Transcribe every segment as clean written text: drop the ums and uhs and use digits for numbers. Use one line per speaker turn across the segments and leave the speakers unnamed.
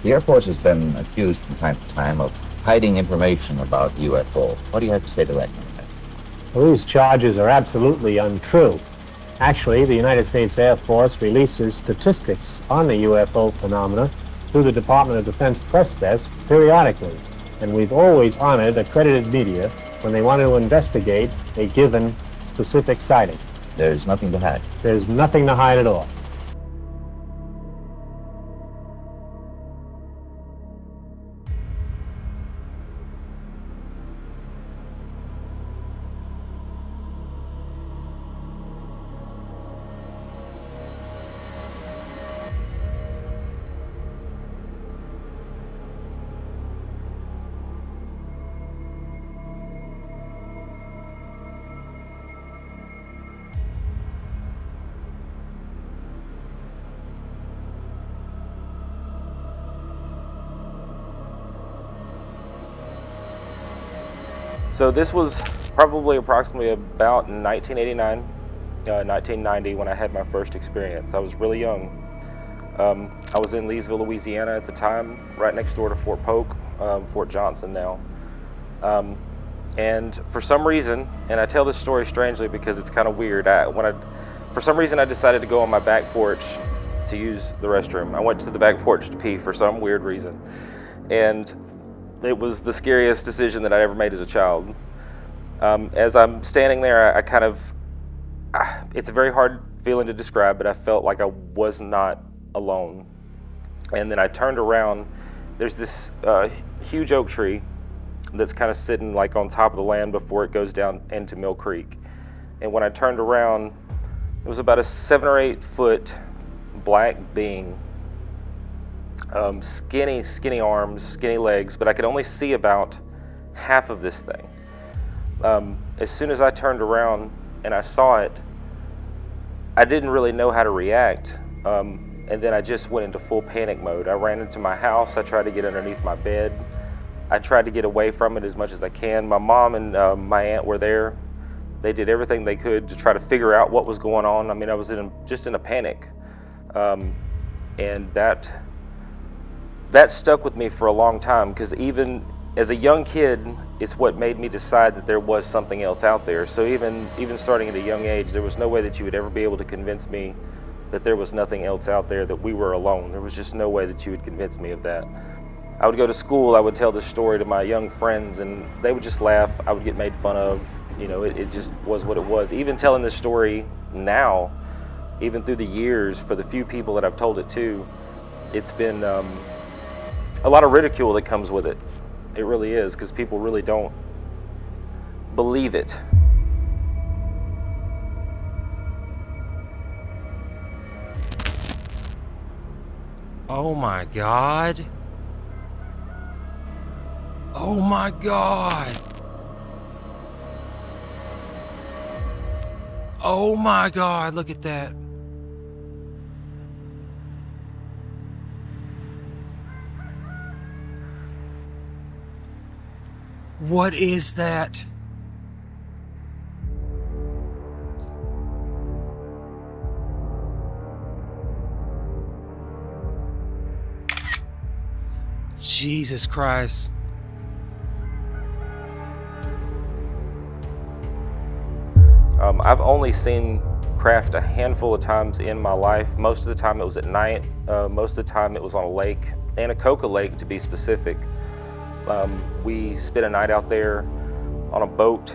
The Air Force has been accused from time to time of hiding information about UFO. What do you have to say to that?
Well, these charges are absolutely untrue. Actually, the United States Air Force releases statistics on the UFO phenomena through the Department of Defense press desk periodically, and we've always honored accredited media when they want to investigate a given specific sighting.
There's nothing to hide.
There's nothing to hide at all.
So this was probably approximately about 1989, 1990 when I had my first experience. I was really young. I was in Leesville, Louisiana at the time, right next door to Fort Polk, Fort Johnson now. And for some reason, and I tell this story strangely because it's kind of weird, for some reason I decided to go on my back porch to use the restroom. I went to the back porch to pee for some weird reason. And it was the scariest decision that I ever made as a child. As I'm standing there, it's a very hard feeling to describe, but I felt like I was not alone. And then I turned around, there's this huge oak tree that's kind of sitting like on top of the land before it goes down into Mill Creek. And when I turned around, it was about a 7 or 8 foot black being. Skinny arms, skinny legs, but I could only see about half of this thing. As soon as I turned around and I saw it, I didn't really know how to react. And then I just went into full panic mode. I ran into my house. I tried to get underneath my bed. I tried to get away from it as much as I can. My mom and my aunt were there. They did everything they could to try to figure out what was going on. I mean, I was just in a panic. And that stuck with me for a long time, because even as a young kid, it's what made me decide that there was something else out there. So even starting at a young age, there was no way that you would ever be able to convince me that there was nothing else out there, that we were alone. There was just no way that you would convince me of that. I would go to school, I would tell this story to my young friends, and they would just laugh. I would get made fun of. You know, it just was what it was. Even telling this story now, even through the years, for the few people that I've told it to, it's been a lot of ridicule that comes with it. It really is, because people really don't believe it.
Oh my God. Oh my God. Oh my God, look at that. What is that? Jesus Christ.
I've only seen craft a handful of times in my life. Most of the time it was at night. Most of the time it was on a lake, Anacoca Lake to be specific. We spent a night out there on a boat,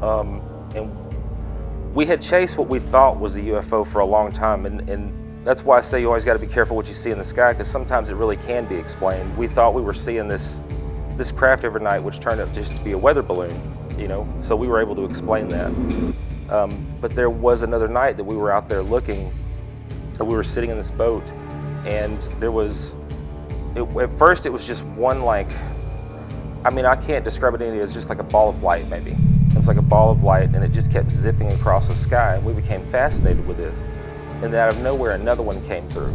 and we had chased what we thought was a UFO for a long time, and that's why I say you always got to be careful what you see in the sky, because sometimes it really can be explained. We thought we were seeing this craft every night, which turned out just to be a weather balloon, you know, so we were able to explain that. But there was another night that we were out there looking, and we were sitting in this boat, and there was, at first it was just one, like, I mean, I can't describe it any, it's just like a ball of light maybe. It was like a ball of light, and it just kept zipping across the sky, and we became fascinated with this. And then out of nowhere, another one came through.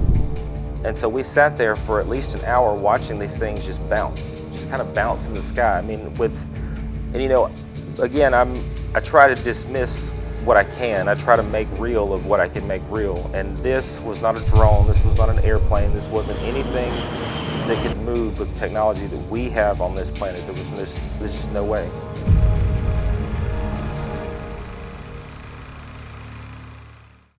And so we sat there for at least an hour watching these things just bounce, just kind of bounce in the sky. I mean, and you know, again, I try to dismiss what I can. I try to make real of what I can make real. And this was not a drone, this was not an airplane, this wasn't anything that could move with the technology that we have on this planet. There's just no way.